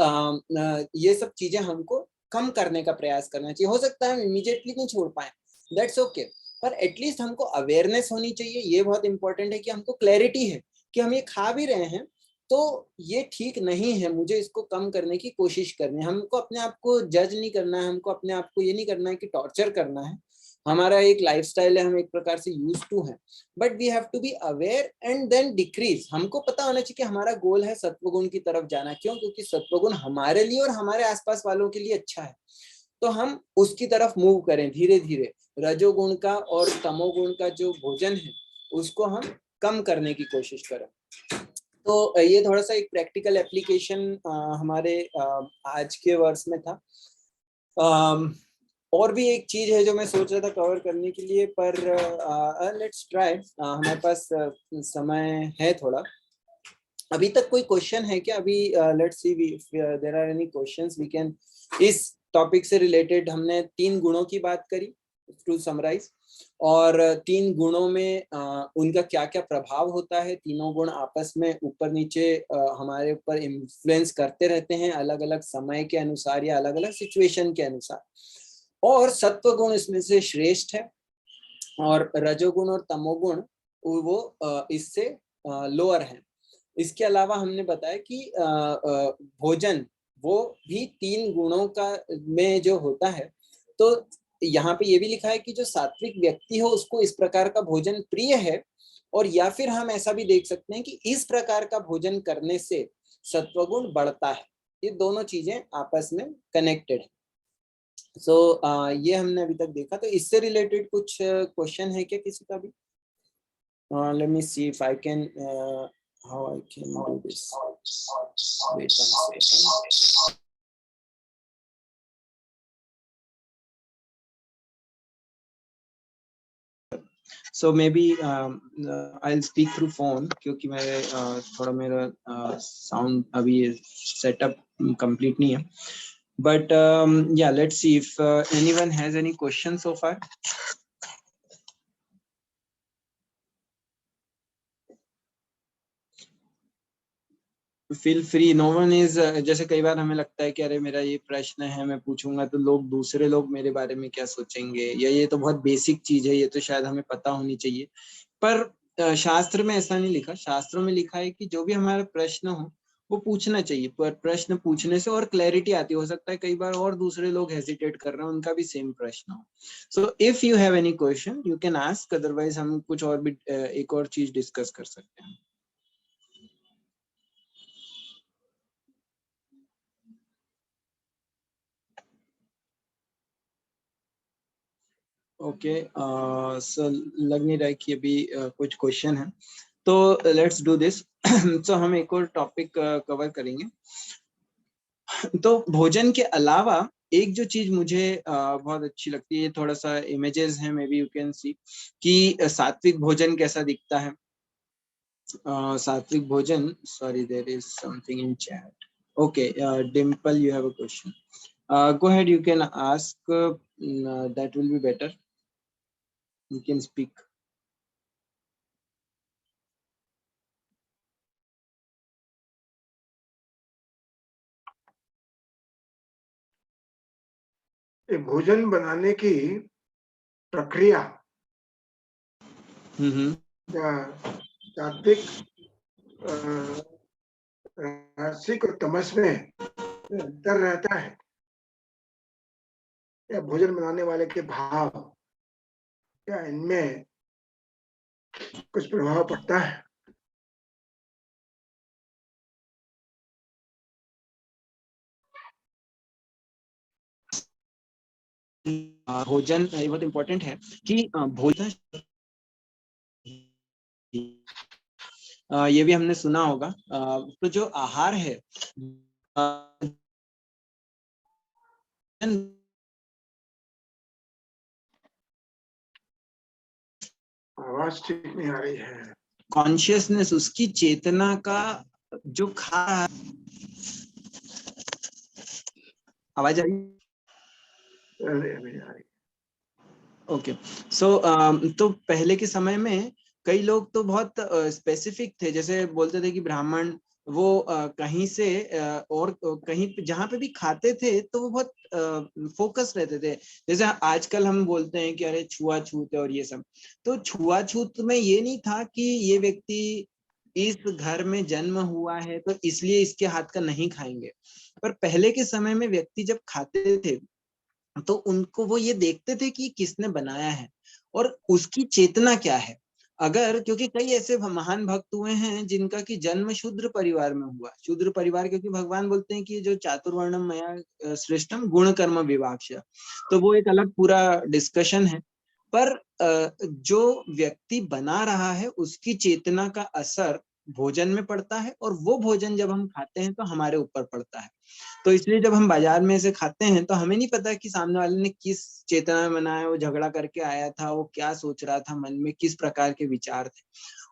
A: ये सब चीजें हमको कम करने का प्रयास करना चाहिए। हो सकता है हम इमीडिएटली नहीं छोड़ पाए, दैट्स ओके, पर एटलीस्ट हमको अवेयरनेस होनी चाहिए। ये बहुत इंपॉर्टेंट है कि हमको क्लैरिटी है कि हम ये खा भी रहे हैं तो ये ठीक नहीं है, मुझे इसको कम करने की कोशिश करनी है। हमको अपने आप को जज नहीं करना है, हमको अपने आप को ये नहीं करना है कि टॉर्चर करना है। हमारा एक लाइफस्टाइल है, हम एक प्रकार से यूज टू हैं, but we have to be aware and then decrease. हमको पता होना चाहिए कि हमारा गोल है सत्वगुण की तरफ जाना। क्यों? क्योंकि सत्वगुण हमारे लिए और हमारे आसपास वालों के लिए अच्छा है, तो हम उसकी तरफ मूव करें धीरे धीरे। रजोगुण का और तमोगुण का जो भोजन है उसको हम कम करने की कोशिश करें। तो ये थोड़ा सा एक प्रैक्टिकल एप्लीकेशन हमारे आज के वर्ष में था। और भी एक चीज है जो मैं सोच रहा था कवर करने के लिए, पर लेट्स ट्राई, हमारे पास समय है थोड़ा। अभी तक कोई क्वेश्चन है क्या? अभी let's see if there are any questions we can. इस टॉपिक से रिलेटेड हमने 3 गुणों की बात करी, टू समराइज, और 3 गुणों में उनका क्या क्या प्रभाव होता है। तीनों गुण आपस में ऊपर नीचे हमारे ऊपर इन्फ्लुएंस करते रहते हैं अलग अलग समय के अनुसार या अलग अलग सिचुएशन के अनुसार, और सत्व गुण इसमें से श्रेष्ठ है, और रजोगुण और तमोगुण वो इससे लोअर है। इसके अलावा हमने बताया कि भोजन वो भी 3 गुणों का में जो होता है। तो यहाँ पे ये भी लिखा है कि जो सात्विक व्यक्ति हो उसको इस प्रकार का भोजन प्रिय है, और या फिर हम ऐसा भी देख सकते हैं कि इस प्रकार का भोजन करने से सत्वगुण बढ़ता है। ये दोनों चीजें आपस में कनेक्टेड है। सो ये हमने अभी तक देखा। तो इससे रिलेटेड कुछ क्वेश्चन है क्या किसी का भी? Let me see if I can how I can do this. Wait 1 second. So maybe I'll speak through phone क्योंकि मेरे थोड़ा मेरा sound अभी setup complete नहीं है. But yeah, let's see if anyone has any questions so far. Feel free, no one is. जैसे कई बार हमें लगता है कि अरे मेरा ये प्रश्न है, मैं पूछूंगा तो दूसरे लोग मेरे बारे में क्या सोचेंगे, या ये तो बहुत बेसिक चीज है, ये तो शायद हमें पता होनी चाहिए। पर शास्त्र में ऐसा नहीं लिखा। शास्त्रों में लिखा है कि जो भी हमारा प्रश्न हो वो पूछना चाहिए, पर प्रश्न पूछने से और क्लैरिटी आती हो सकता है कई बार और दूसरे लोग हेजिटेट कर रहे हैं, उनका भी सेम प्रश्न हो। So if you have any question you can ask, otherwise हम कुछ और भी एक और चीज डिस्कस कर सकते हैं। ओके, सो लग नहीं रहा है कि अभी कुछ क्वेश्चन है, तो लेट्स डू दिस। सो हम एक और टॉपिक कवर करेंगे। तो भोजन के अलावा एक जो चीज मुझे बहुत अच्छी लगती है, थोड़ा सा इमेजेस है, maybe you can see कि सात्विक भोजन कैसा दिखता है। सात्विक भोजन, sorry there is something in chat. Okay, Dimple you have a question, go ahead, you can ask, that will be better, you can speak.
B: भोजन बनाने की प्रक्रिया सात्विक, राजसिक और तमस में अंतर रहता है, या भोजन बनाने वाले के भाव, क्या इनमें कुछ प्रभाव पड़ता है?
A: भोजन ये बहुत इम्पोर्टेंट है कि भोजन ये भी हमने सुना होगा। तो जो आहार है
B: आवाज ठीक नहीं आ रही है।
A: कॉन्शियसनेस, उसकी चेतना का जो खा रहा है, आवाज आ रही?
B: अरे नहीं आ रही।
A: ओके, सो तो पहले के समय में कई लोग तो बहुत स्पेसिफिक थे, जैसे बोलते थे कि ब्राह्मण वो कहीं से और कहीं पे जहाँ पे भी खाते थे तो वो बहुत फोकस रहते थे। जैसे आजकल हम बोलते हैं कि अरे छुआछूत है और ये सब, तो छुआछूत में ये नहीं था कि ये व्यक्ति इस घर में जन्म हुआ है तो इसलिए इसके हाथ का नहीं खाएंगे। पर पहले के समय में व्यक्ति जब खाते थे तो उनको वो ये देखते थे कि किसने बनाया है और उसकी चेतना क्या है। अगर, क्योंकि कई ऐसे महान भक्त हुए हैं जिनका कि जन्म शूद्र परिवार में हुआ। शूद्र परिवार, क्योंकि भगवान बोलते हैं कि जो चातुर्वर्णम मया सृष्टम गुण कर्म विभागश, तो वो एक अलग पूरा डिस्कशन है। पर जो व्यक्ति बना रहा है उसकी चेतना का असर भोजन में पड़ता है, और वो भोजन जब हम खाते हैं तो हमारे ऊपर पड़ता है। तो इसलिए जब हम बाजार में से खाते हैं तो हमें नहीं पता कि सामने वाले ने किस चेतना में बनाया, वो झगड़ा करके आया था, वो क्या सोच रहा था मन में, किस प्रकार के विचार थे।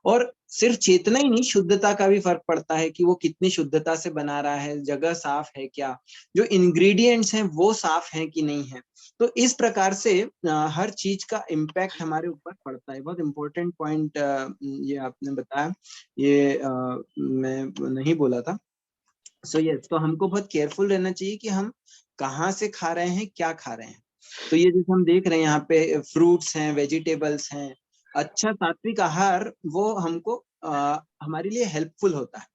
A: और सिर्फ चेतना ही नहीं, शुद्धता का भी फर्क पड़ता है कि वो कितनी शुद्धता से बना रहा है, जगह साफ है क्या, जो इंग्रेडिएंट्स हैं वो साफ हैं कि नहीं है। तो इस प्रकार से हर चीज का इम्पैक्ट हमारे ऊपर पड़ता है। बहुत इंपॉर्टेंट पॉइंट ये आपने बताया, ये मैं नहीं बोला था। सो यस, तो हमको बहुत केयरफुल रहना चाहिए कि हम कहाँ से खा रहे हैं, क्या खा रहे हैं। तो ये जैसे हम देख रहे हैं यहाँ पे फ्रूट्स हैं, वेजिटेबल्स हैं, अच्छा सात्विक आहार वो हमको हमारे लिए हेल्पफुल होता है।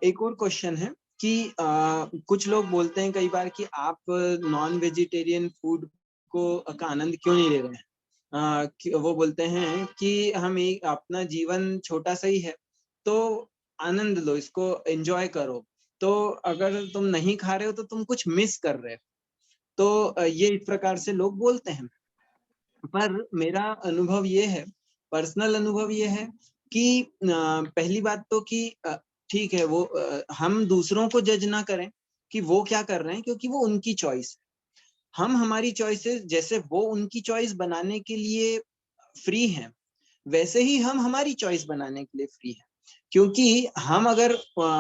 A: एक और क्वेश्चन है कि कुछ लोग बोलते हैं कई बार कि आप नॉन वेजिटेरियन फूड को का आनंद क्यों नहीं ले रहे हैं। वो बोलते हैं कि हम एक अपना जीवन छोटा सा ही है, तो आनंद लो, इसको एंजॉय करो। तो अगर तुम नहीं खा रहे हो तो तुम कुछ मिस कर रहे हो। तो ये इस प्रकार से लोग बोलते हैं। पर मेरा अनुभव ये है, पर्सनल अनुभव ये है कि पहली बात तो कि ठीक है, वो हम दूसरों को जज ना करें कि वो क्या कर रहे हैं, क्योंकि वो उनकी चॉइस है। हम हमारी चॉइसेस, जैसे वो उनकी चॉइस बनाने के लिए फ्री हैं, वैसे ही हम हमारी चॉइस बनाने के लिए फ्री हैं। क्योंकि हम अगर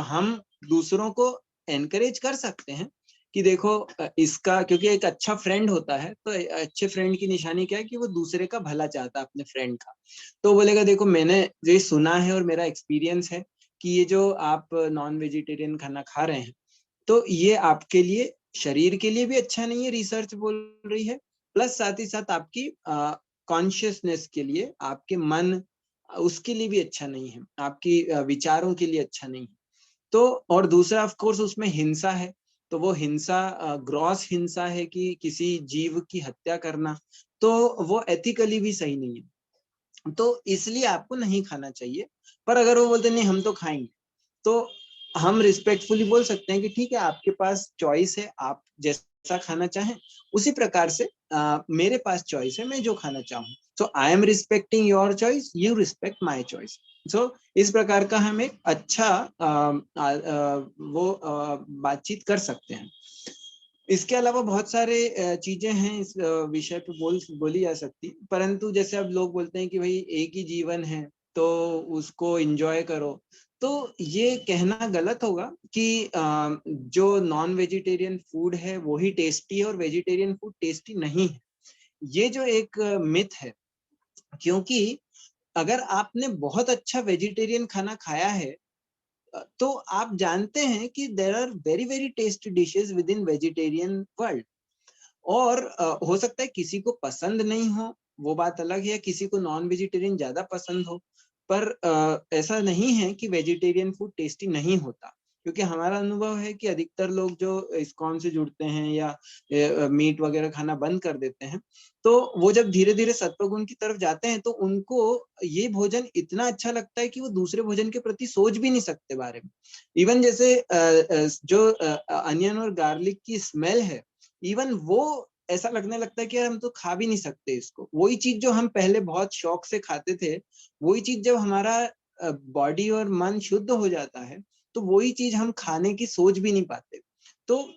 A: हम दूसरों को एनकरेज कर सकते हैं कि देखो इसका, क्योंकि एक अच्छा फ्रेंड होता है तो अच्छे फ्रेंड की निशानी क्या है कि वो दूसरे का भला चाहता है अपने फ्रेंड का। तो बोलेगा देखो मैंने ये सुना है और मेरा एक्सपीरियंस है कि ये जो आप नॉन वेजिटेरियन खाना खा रहे हैं तो ये आपके लिए, शरीर के लिए भी अच्छा नहीं है, रिसर्च बोल रही है, प्लस साथ ही साथ आपकी कॉन्शियसनेस के लिए, आपके मन, उसके लिए भी अच्छा नहीं है, आपकी विचारों के लिए अच्छा नहीं है। तो और दूसरा ऑफ कोर्स उसमें हिंसा है, तो वो हिंसा ग्रॉस हिंसा है कि किसी जीव की हत्या करना, तो वो एथिकली भी सही नहीं है। तो इसलिए आपको नहीं खाना चाहिए। पर अगर वो बोलते नहीं हम तो खाएंगे, तो हम रिस्पेक्टफुली बोल सकते हैं कि ठीक है, आपके पास चॉइस है, आप जैसा खाना चाहें उसी प्रकार से मेरे पास चॉइस है, मैं जो खाना चाहूँ। So I am respecting your choice, you respect my choice. So इस प्रकार का हम एक अच्छा बातचीत कर सकते हैं। इसके अलावा बहुत सारे चीजें हैं इस विषय पे बोली जा सकती, परंतु जैसे अब लोग बोलते हैं कि भाई एक ही जीवन है तो उसको एंजॉय करो। तो ये कहना गलत होगा कि जो नॉन वेजिटेरियन फूड है वो ही टेस्टी है और वेजिटेरियन फूड टेस्टी नहीं है। ये जो एक मिथ है, क्योंकि अगर आपने बहुत अच्छा वेजिटेरियन खाना खाया है तो आप जानते हैं कि there are very very tasty dishes within vegetarian world. और हो सकता है किसी को पसंद नहीं हो, वो बात अलग है, किसी को नॉन वेजिटेरियन ज्यादा पसंद हो। पर ऐसा नहीं है कि वेजिटेरियन फूड टेस्टी नहीं होता, क्योंकि हमारा अनुभव है कि अधिकतर लोग जो इस्कॉन से जुड़ते हैं या मीट वगैरह खाना बंद कर देते हैं, तो वो जब धीरे धीरे सत्वगुण की तरफ जाते हैं तो उनको ये भोजन इतना अच्छा लगता है कि वो दूसरे भोजन के प्रति सोच भी नहीं सकते बारे में। इवन जैसे जो अनियन और गार्लिक की स्मेल है, इवन वो ऐसा लगने लगता है कि यार हम तो खा भी नहीं सकते इसको। वही चीज जो हम पहले बहुत शौक से खाते थे, वही चीज जब हमारा बॉडी और मन शुद्ध हो जाता है तो वही चीज हम खाने की सोच भी नहीं पाते। तो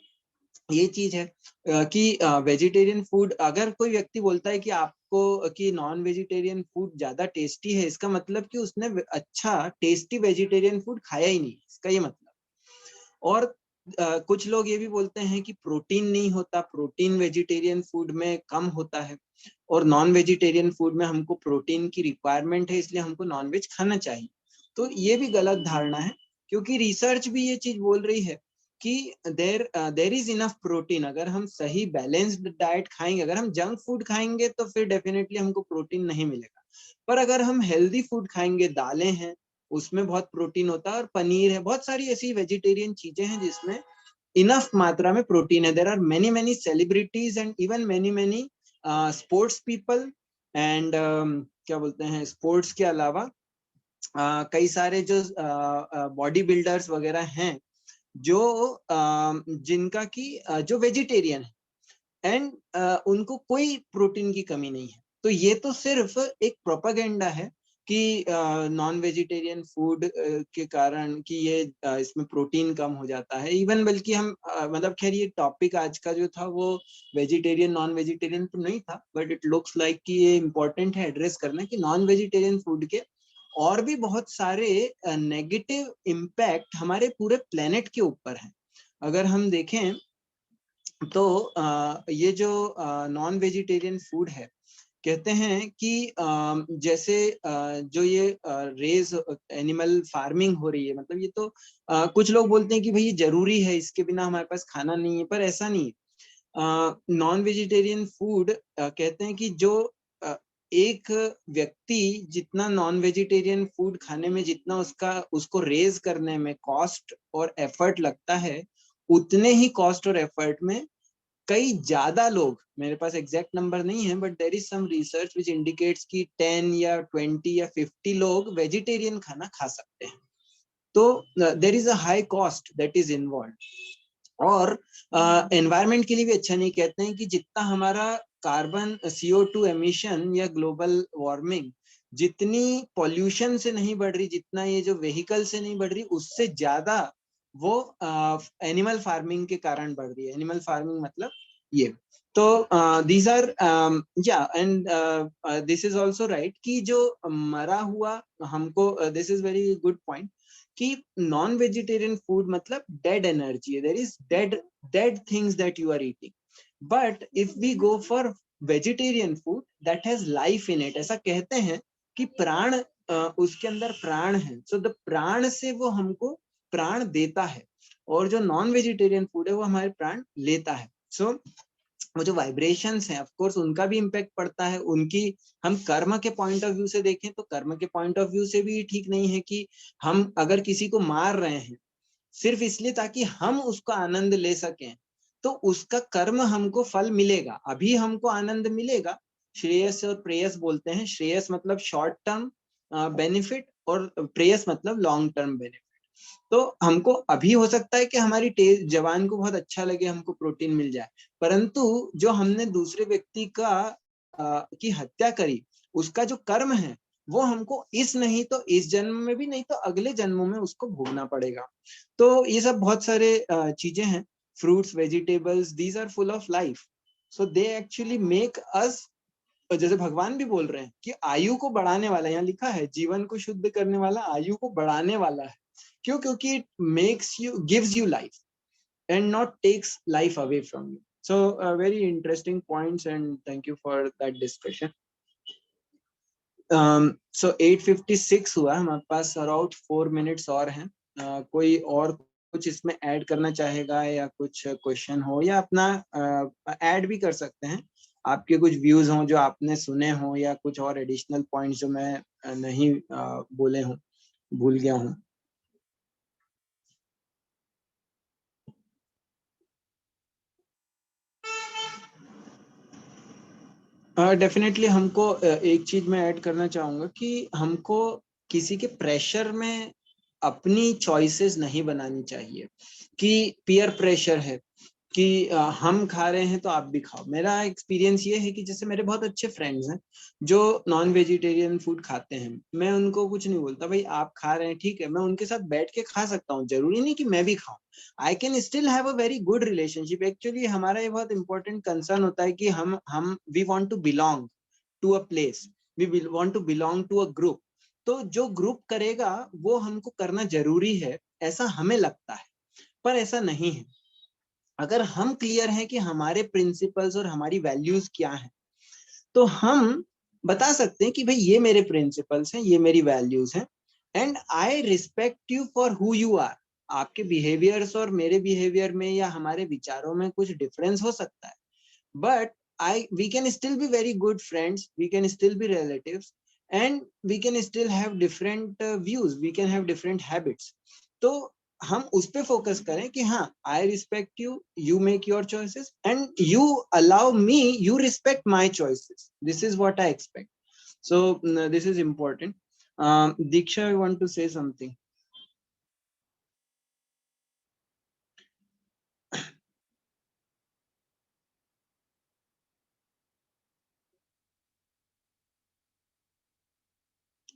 A: ये चीज है कि वेजिटेरियन फूड, अगर कोई व्यक्ति बोलता है कि आपको कि नॉन वेजिटेरियन फूड ज्यादा टेस्टी है, इसका मतलब कि उसने अच्छा टेस्टी वेजिटेरियन फूड खाया ही नहीं, इसका ये मतलब। और कुछ लोग ये भी बोलते हैं कि प्रोटीन नहीं होता, प्रोटीन वेजिटेरियन फूड में कम होता है, और नॉन वेजिटेरियन फूड में हमको प्रोटीन की रिक्वायरमेंट है, इसलिए हमको नॉन वेज खाना चाहिए। तो ये भी गलत धारणा है, क्योंकि रिसर्च भी ये चीज बोल रही है कि देर इज इनफ प्रोटीन। अगर हम सही बैलेंस्ड डाइट खाएंगे, अगर हम जंक फूड खाएंगे तो फिर डेफिनेटली हमको प्रोटीन नहीं मिलेगा। पर अगर हम हेल्दी फूड खाएंगे, दालें हैं उसमें बहुत प्रोटीन होता है, और पनीर है, बहुत सारी ऐसी वेजिटेरियन चीजें हैं जिसमें इनफ मात्रा में प्रोटीन है। There are many many celebrities and even many many sports people and क्या बोलते हैं, स्पोर्ट्स के अलावा कई सारे जो बॉडी बिल्डर्स वगैरह हैं जो जिनका की जो वेजिटेरियन है एंड उनको कोई प्रोटीन की कमी नहीं है। तो ये तो सिर्फ एक प्रोपागेंडा है कि नॉन वेजिटेरियन फूड के कारण कि ये इसमें प्रोटीन कम हो जाता है। इवन बल्कि हम मतलब खैर ये टॉपिक आज का जो था वो वेजिटेरियन नॉन वेजिटेरियन तो नहीं था, बट इट लुक्स लाइक कि ये इम्पोर्टेंट है एड्रेस करना कि नॉन वेजिटेरियन फूड के और भी बहुत सारे नेगेटिव इम्पैक्ट हमारे पूरे प्लेनेट के ऊपर हैं। अगर हम देखें तो ये जो नॉन वेजिटेरियन फूड है, कहते हैं कि जैसे जो ये रेज एनिमल फार्मिंग हो रही है, मतलब ये तो कुछ लोग बोलते हैं कि भाई ये जरूरी है, इसके बिना हमारे पास खाना नहीं है, पर ऐसा नहीं है। नॉन वेजिटेरियन फूड कहते हैं कि जो एक व्यक्ति जितना नॉन वेजिटेरियन फूड खाने में जितना उसको रेज करने में कॉस्ट और एफर्ट लगता है, उतने ही कॉस्ट और एफर्ट में कई ज्यादा लोग, मेरे पास एग्जैक्ट नंबर नहीं है, but there is some research which indicates कि 10 या 20 या 50 लोग वेजिटेरियन खाना खा सकते हैं। तो there is a high cost that is involve. और एनवायरमेंट के लिए भी अच्छा नहीं। कहते हैं कि जितना हमारा कार्बन CO2 एमिशन या ग्लोबल वार्मिंग जितनी पॉल्यूशन से नहीं बढ़ रही, जितना ये जो व्हीकल से नहीं बढ़ रही, उससे ज्यादा वो एनिमल फार्मिंग के कारण बढ़ रही है। एनिमल फार्मिंग मतलब ये। तो दीज आर या and this is also right कि जो मरा हुआ हमको, this is very good point कि नॉन वेजिटेरियन फूड मतलब डेड एनर्जी है, there is dead things that you are eating. But if we go for vegetarian food that has life in it, ऐसा कहते हैं कि प्राण उसके अंदर प्राण है, सो द प्राण से वो हमको प्राण देता है, और जो नॉन वेजिटेरियन फूड है वो हमारे प्राण लेता है। सो वो जो वाइब्रेशंस हैं ऑफ कोर्स उनका भी इम्पैक्ट पड़ता है। उनकी हम कर्म के पॉइंट ऑफ व्यू से देखें तो कर्म के पॉइंट ऑफ व्यू से भी ठीक नहीं है कि हम अगर किसी को मार रहे हैं सिर्फ इसलिए ताकि हम उसका आनंद ले सकें, तो उसका कर्म हमको फल मिलेगा, अभी हमको आनंद मिलेगा। श्रेयस और प्रेयस बोलते हैं, श्रेयस मतलब शॉर्ट टर्म बेनिफिट और प्रेयस मतलब लॉन्ग टर्म बेनिफिट। तो हमको अभी हो सकता है कि हमारी टेस्ट जवान को बहुत अच्छा लगे, हमको प्रोटीन मिल जाए, परंतु जो हमने दूसरे व्यक्ति की हत्या करी, उसका जो कर्म है वो हमको इस नहीं तो इस जन्म में भी, नहीं तो अगले जन्मों में उसको भोगना पड़ेगा। तो ये सब बहुत सारे चीजें हैं। Fruits, vegetables, these are full of life, so they actually make us, जैसे भगवान भी बोल रहे हैं कि आयु को बढ़ाने वाला, यहाँ लिखा है जीवन को शुद्ध करने वाला, आयु को बढ़ाने वाला है। क्यों? क्योंकि it makes you, gives you life and not takes life away from you. So very interesting points and thank you for that discussion. So 8:56 हुआ, हमारे पास अराउंड 4 minutes और हैं। कोई और कुछ इसमें ऐड करना चाहेगा या कुछ क्वेश्चन हो, या अपना ऐड भी कर सकते हैं, आपके कुछ व्यूज हों जो आपने सुने हों, या कुछ और एडिशनल पॉइंट्स जो मैं नहीं बोले हूँ, भूल गया हूँ। डेफिनेटली हमको एक चीज मैं ऐड करना चाहूंगा कि हमको किसी के प्रेशर में अपनी चॉइसेस नहीं बनानी चाहिए। कि पीयर प्रेशर है कि हम खा रहे हैं तो आप भी खाओ। मेरा एक्सपीरियंस ये है कि जैसे मेरे बहुत अच्छे फ्रेंड्स हैं जो नॉन वेजिटेरियन फूड खाते हैं, मैं उनको कुछ नहीं बोलता, भाई आप खा रहे हैं ठीक है, मैं उनके साथ बैठ के खा सकता हूँ, जरूरी नहीं कि मैं भी खाऊं। I can still have a very good relationship. Actually हमारा ये बहुत इंपॉर्टेंट कंसर्न होता है कि हम we want to belong to a place, we want to belong to a group. तो जो ग्रुप करेगा वो हमको करना जरूरी है, ऐसा हमें लगता है, पर ऐसा नहीं है। अगर हम क्लियर हैं कि हमारे प्रिंसिपल्स और हमारी वैल्यूज क्या हैं, तो हम बता सकते हैं कि भाई ये मेरे प्रिंसिपल्स हैं, ये मेरी वैल्यूज हैं, and I respect you for who you are. आपके बिहेवियर्स और मेरे बिहेवियर में या हमारे विचारों में कुछ डिफरेंस हो सकता है, but we can still be very good friends, we can still be relatives, and we can still have different views, we can have different habits. तो हम उस पे फोकस करें कि हाँ, आई respect you, you make your choices and you allow me, you respect my choices, this is what I expect. So this is important. Diksha, I want to say something.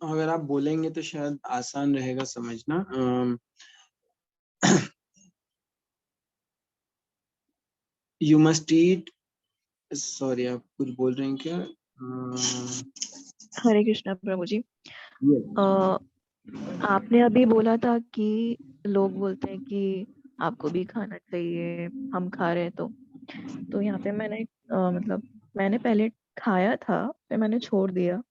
A: अगर आप बोलेंगे तो शायद आसान रहेगा समझना. You must eat. सॉरी, आप कुछ बोल रहे हैं क्या?
C: हरे कृष्णा प्रभु जी।
A: ये
C: आपने अभी बोला था कि लोग बोलते हैं कि आपको भी खाना चाहिए, हम खा रहे हैं तो यहाँ पे मैंने मतलब मैंने पहले खाया था, फिर मैंने छोड़ दिया।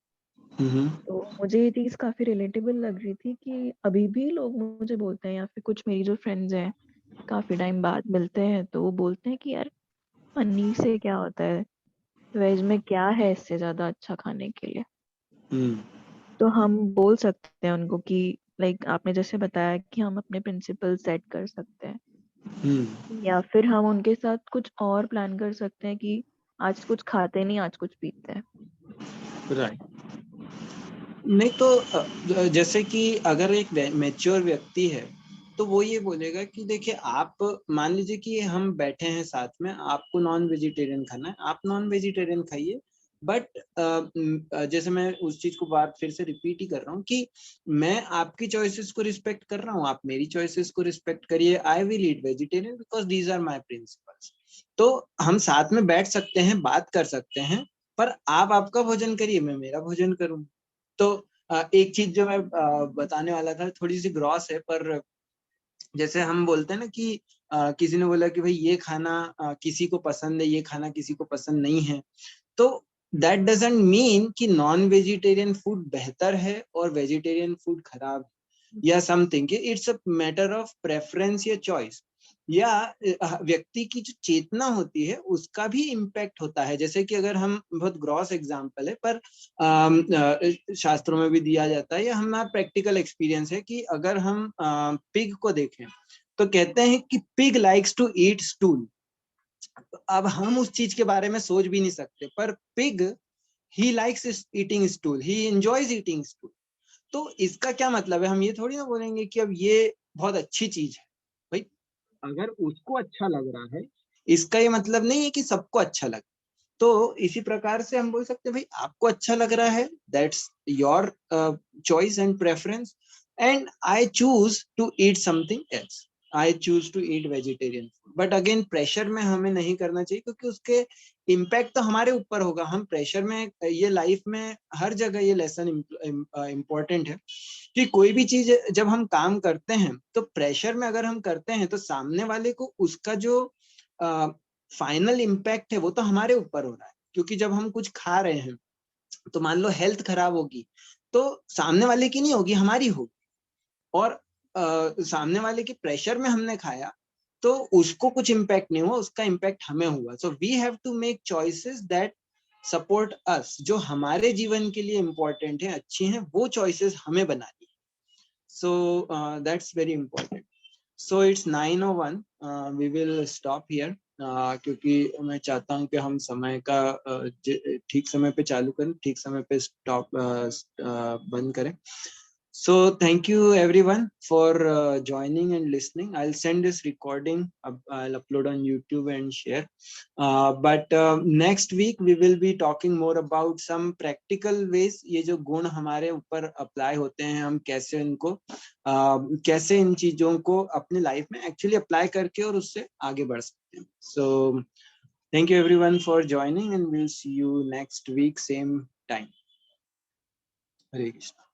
C: तो मुझे ये चीज काफी रिलेटेबल लग रही थी कि अभी भी लोग मुझे बोलते हैं, या फिर कुछ मेरी जो फ्रेंड्स हैं काफी टाइम बाद मिलते हैं तो वो बोलते हैं कि यार पनीर से क्या होता है, वेज में क्या है इससे ज्यादा अच्छा खाने के लिए। तो हम बोल सकते हैं उनको कि लाइक आपने जैसे बताया कि हम अपने प्रिंसिपल सेट कर सकते हैं, या फिर हम उनके साथ कुछ और प्लान कर सकते हैं कि आज कुछ खाते नहीं, आज कुछ पीते हैं.
A: राइट. नहीं तो जैसे कि अगर एक मैच्योर व्यक्ति है तो वो ये बोलेगा कि देखिए, आप मान लीजिए कि हम बैठे हैं साथ में, आपको नॉन वेजिटेरियन खाना है, आप नॉन वेजिटेरियन खाइए, बट जैसे मैं उस चीज को बात फिर से रिपीट ही कर रहा हूँ कि मैं आपकी चॉइसेस को रिस्पेक्ट कर रहा हूँ, आप मेरी चॉइसेस को रिस्पेक्ट करिए. I will eat vegetarian because these are my principles. तो हम साथ में बैठ सकते हैं, बात कर सकते हैं, पर आप आपका भोजन करिए, मैं मेरा भोजन करूँ. तो एक चीज जो मैं बताने वाला था, थोड़ी सी ग्रॉस है, पर जैसे हम बोलते हैं ना कि किसी ने बोला कि भाई ये खाना किसी को पसंद है, ये खाना किसी को पसंद नहीं है, तो दैट डजंट मीन कि नॉन वेजिटेरियन फूड बेहतर है और वेजिटेरियन फूड खराब है या something. It's a matter of preference या चॉइस, या व्यक्ति की जो चेतना होती है उसका भी इम्पैक्ट होता है. जैसे कि अगर हम, बहुत ग्रॉस एग्जांपल है पर शास्त्रों में भी दिया जाता है, या हमारा प्रैक्टिकल एक्सपीरियंस है कि अगर हम पिग को देखें तो कहते हैं कि pig likes to eat stool. अब हम उस चीज के बारे में सोच भी नहीं सकते, पर pig, he likes eating stool, he enjoys eating stool. तो इसका क्या मतलब है? हम ये थोड़ी ना बोलेंगे कि अब ये बहुत अच्छी चीज है. भाई, अगर उसको अच्छा लग रहा है, इसका ये मतलब नहीं है कि सबको अच्छा लगे. तो इसी प्रकार से हम बोल सकते हैं भाई, आपको अच्छा लग रहा है, that's your choice and preference, and I choose to eat something else, I choose to eat vegetarian. But again, pressure में हमें नहीं करना चाहिए, क्योंकि उसके इम्पैक्ट तो हमारे ऊपर होगा. हम प्रेशर में, ये लाइफ में हर जगह ये लेसन इम्पोर्टेंट है कि कोई भी चीज जब हम काम करते हैं तो प्रेशर में अगर हम करते हैं तो सामने वाले को उसका जो फाइनल इम्पैक्ट है वो तो हमारे ऊपर हो रहा है. क्योंकि जब हम कुछ खा रहे हैं तो मान लो हेल्थ खराब होगी, तो सामने वाले की नहीं होगी, हमारी होगी. और सामने वाले के प्रेशर में हमने खाया तो उसको कुछ इम्पैक्ट नहीं हुआ, उसका इम्पैक्ट हमें हुआ. So we have to make choices that support us, जो हमारे जीवन के लिए इम्पोर्टेंट है, अच्छी हैं, वो चॉइसेस हमें बनानी है. So that's very important. So it's 9:01. We will stop here. क्योंकि मैं चाहता हूँ कि हम समय का ठीक समय पे चालू करें, ठीक समय पे स्टॉप बंद करें. So thank you everyone for joining and listening. I'll send this recording, I'll upload on YouTube and share. But next week we will be talking more about some practical ways, ये जो गुण हमारे ऊपर apply होते हैं, हम कैसे इनको कैसे इन चीजों को अपनी लाइफ में एक्चुअली अप्लाई करके और उससे आगे बढ़ सकते हैं. So thank you everyone for joining and we'll see you next week same time. Hare Krishna.